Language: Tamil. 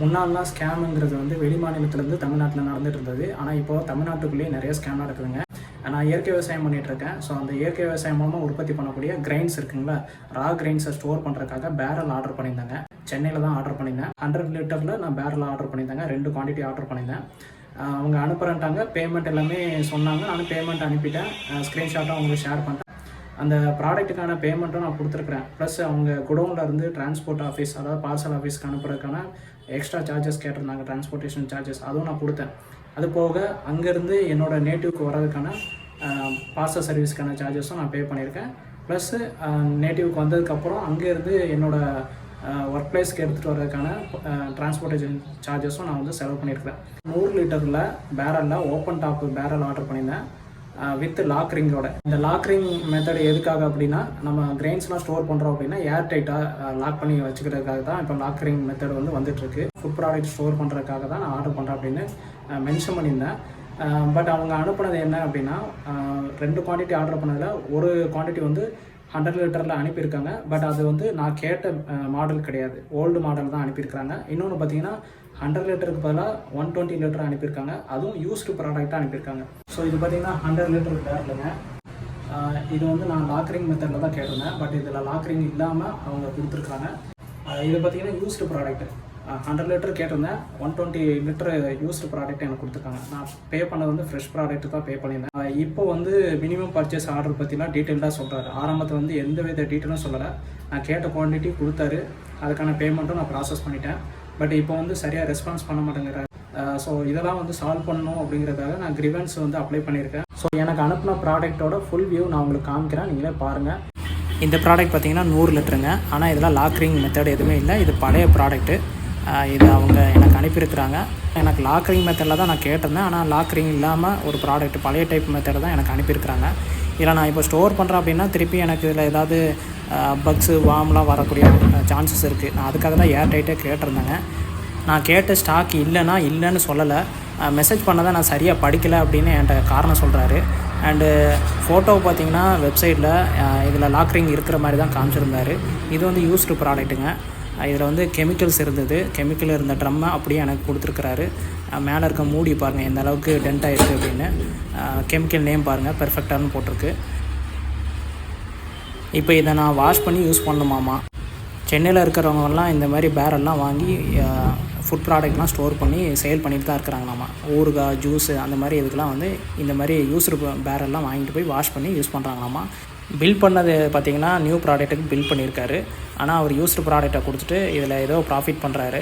முன்னாள்லாம் ஸ்கேமுங்கிறது வந்து வெளி மாநிலத்திலேருந்து தமிழ்நாட்டில் நடந்துட்டு இருந்தது. ஆனால் இப்போ தமிழ்நாட்டுக்குள்ளேயே நிறைய ஸ்கேம் நடக்குதுங்க. நான் இயற்கை விவசாயம் பண்ணிகிட்ருக்கேன். ஸோ அந்த இயற்கை விவசாயம் மூலமாக உற்பத்தி பண்ணக்கூடிய கிரெயின்ஸ் இருக்குங்களா, ரா கிரெயின்ஸை ஸ்டோர் பண்ணுறதுக்காக பேரல் ஆர்டர் பண்ணியிருந்தேங்க. சென்னையில் தான் ஆர்டர் பண்ணியிருந்தேன். 100 லிட்டரில் நான் பேரல் ஆர்டர் பண்ணியிருந்தேங்க. 2 குவான்டிட்டி ஆர்டர் பண்ணியிருந்தேன். அவங்க அனுப்புகிறேன்ட்டாங்க. பேமெண்ட் எல்லாமே சொன்னாங்க. நானும் பேமெண்ட் அனுப்பிட்டேன். ஸ்க்ரீன்ஷாட்டும் அவங்களுக்கு ஷேர் பண்ணிட்டேன். அந்த ப்ராடக்ட்டுக்கான பேமெண்ட்டும் நான் கொடுத்துருக்குறேன். ப்ளஸ் அவங்க குடோனில் இருந்து டிரான்ஸ்போர்ட் ஆஃபீஸ், அதாவது பார்சல் ஆஃபீஸ்க்கு அனுப்புறதுக்கான எக்ஸ்ட்ரா சார்ஜஸ் கேட்டிருந்தாங்க, டிரான்ஸ்போர்ட்டேஷன் சார்ஜஸ், அதுவும் நான் கொடுத்தேன். அது போக அங்கேருந்து என்னோடய நேட்டிவ்க்கு வர்றதுக்கான பார்சல் சர்வீஸ்க்கான சார்ஜஸும் நான் பே பண்ணியிருக்கேன். ப்ளஸ்ஸு நேட்டிவ்க்கு வந்ததுக்கப்புறம் அங்கேருந்து என்னோடய ஒர்க் பிளேஸ்க்கு எடுத்துகிட்டு வர்றதுக்கான டிரான்ஸ்போர்ட்டேஷன் சார்ஜஸும் நான் வந்து செலவு பண்ணியிருக்கிறேன். 100 லிட்டரில் பேரலில் ஓப்பன் டாப்பு பேரல் ஆர்டர் பண்ணியிருந்தேன் வித் லாக் ரிங்கோட. இந்த லாக் ரிங் மெத்தட் எதுக்காக அப்படின்னா, நம்ம கிரெயின்ஸ்லாம் ஸ்டோர் பண்ணுறோம் அப்படின்னா ஏர் டைட்டாக லாக் பண்ணி வச்சுக்கிறதுக்காக தான் இப்போ லாக் ரிங் மெத்தட் வந்து வந்துட்டுருக்கு. ஃபுட் ப்ராடக்ட் ஸ்டோர் பண்ணுறதுக்காக தான் நான் ஆர்டர் பண்ணுறேன் அப்படின்னு மென்ஷன் பண்ணியிருந்தேன். பட் அவங்க அனுப்புனது என்ன அப்படின்னா, 2 குவான்டிட்டி ஆர்டர் பண்ணதில் ஒரு குவான்டிட்டி வந்து 100 லிட்டரில் அனுப்பியிருக்காங்க. பட் அது வந்து நான் கேட்ட மாடல் கிடையாது, ஓல்டு மாடல் தான் அனுப்பியிருக்காங்க. இன்னொன்று பார்த்தீங்கன்னா 100 லிட்டருக்கு பதிலாக 120 லிட்டர் அனுப்பியிருக்காங்க. அதுவும் யூஸ்டு ப்ராடக்டாக அனுப்பியிருக்காங்க. ஸோ இது பார்த்தீங்கன்னா 100 லிட்டர் பேரலுங்க. இது வந்து நான் லாக்ரிங் மெத்தடில் தான் கேட்டிருந்தேன். பட் இதில் லாக்ரிங் இல்லாமல் அவங்க கொடுத்துருக்காங்க. இது பார்த்தீங்கன்னா யூஸ்டு ப்ராடக்ட். 100 லிட்டர் கேட்டிருந்தேன். 120 லிட்டர் யூஸ்டு ப்ராடக்ட் எனக்கு கொடுத்துருக்காங்க. நான் பே பண்ணது வந்து ஃப்ரெஷ் ப்ராடக்ட் தான் பே பண்ணியிருந்தேன். இப்போ வந்து மினிமம் பர்ச்சேஸ் ஆர்டர் பற்றிலாம் டீட்டெயிலாக சொல்கிறாரு. ஆரம்பத்தில் வந்து எந்த வித டீட்டெயிலும் சொல்லலை. நான் கேட்ட குவான்டிட்டி கொடுத்தாரு. அதுக்கான பேமெண்ட்டும் நான் ப்ராசஸ் பண்ணிட்டேன். பட் இப்போ வந்து சரியாக ரெஸ்பான்ஸ் பண்ண மாட்டேங்கிறாரு. ஸோ இதெல்லாம் வந்து சால்வ் பண்ணணும் அப்படிங்கிறதுக்காக நான் கிரிவன்ஸ் வந்து அப்ளை பண்ணியிருக்கேன். ஸோ எனக்கு அனுப்பின ப்ராடக்ட்டோட ஃபுல் வியூ நான் உங்களுக்கு காமிக்கிறேன், நீங்களே பாருங்கள். இந்த ப்ராடக்ட் பார்த்தீங்கன்னா 100 லிட்டருங்க. ஆனால் இதெல்லாம் லாக்ரிங் மெத்தட் எதுவுமே இல்லை. இது பழைய ப்ராடக்ட்டு. இது அவங்க எனக்கு அனுப்பியிருக்கிறாங்க. எனக்கு லாக்ரிங் மெத்தடில் தான் நான் கேட்டிருந்தேன். ஆனால் லாக்ரிங் இல்லாமல் ஒரு ப்ராடக்ட் பழைய டைப் மெத்தட் தான் எனக்கு அனுப்பியிருக்கிறாங்க. இதில் நான் இப்போ ஸ்டோர் பண்ணுறேன் அப்படின்னா திருப்பி எனக்கு இதில் ஏதாவது பக்ஸு வார்ம்லாம் வரக்கூடிய சான்சஸ் இருக்குது. நான் அதுக்காக தான் ஏர் டைட்டே கேட்டிருந்தேங்க. நான் கேட்ட ஸ்டாக் இல்லைன்னு சொல்லலை. மெசேஜ் பண்ணதான் நான் சரியாக படிக்கலை அப்படின்னு என்கிட்ட காரணம் சொல்கிறாரு. அண்டு ஃபோட்டோவை பார்த்தீங்கன்னா வெப்சைட்டில் இதில் லாக்ரிங் இருக்கிற மாதிரி தான் காமிச்சிருந்தார். இது வந்து யூஸ்டு ப்ராடக்ட்டுங்க. இதில் வந்து கெமிக்கல்ஸ் இருந்தது. கெமிக்கல் இருந்த ட்ரம்மை அப்படியே எனக்கு கொடுத்துருக்குறாரு. மேலே இருக்க மூடி பாருங்கள் எந்த அளவுக்கு டென்ட் ஆகிருக்கு அப்படின்னு. கெமிக்கல் நேம் பாருங்கள், பெர்ஃபெக்டானு போட்டிருக்கு. இப்போ இதை நான் வாஷ் பண்ணி யூஸ் பண்ணணுமாமா. சென்னையில் இருக்கிறவங்கலாம் இந்த மாதிரி பேரெல்லாம் வாங்கி ஃபுட் ப்ராடக்ட்லாம் ஸ்டோர் பண்ணி சேல் பண்ணிட்டு தான் இருக்கிறாங்களாமா. ஊறுகாய், ஜூஸு அந்த மாதிரி இதுக்கெலாம் வந்து இந்த மாதிரி யூஸ்டு பேரெல்லாம் வாங்கிட்டு போய் வாஷ் பண்ணி யூஸ் பண்ணுறாங்களாமா. பில் பண்ணது பார்த்திங்கன்னா நியூ ப்ராடக்ட்டுக்கு பில் பண்ணியிருக்காரு. ஆனால் அவர் யூஸ்டு ப்ராடக்டை கொடுத்துட்டு இதில் ஏதோ ப்ராஃபிட் பண்ணுறாரு.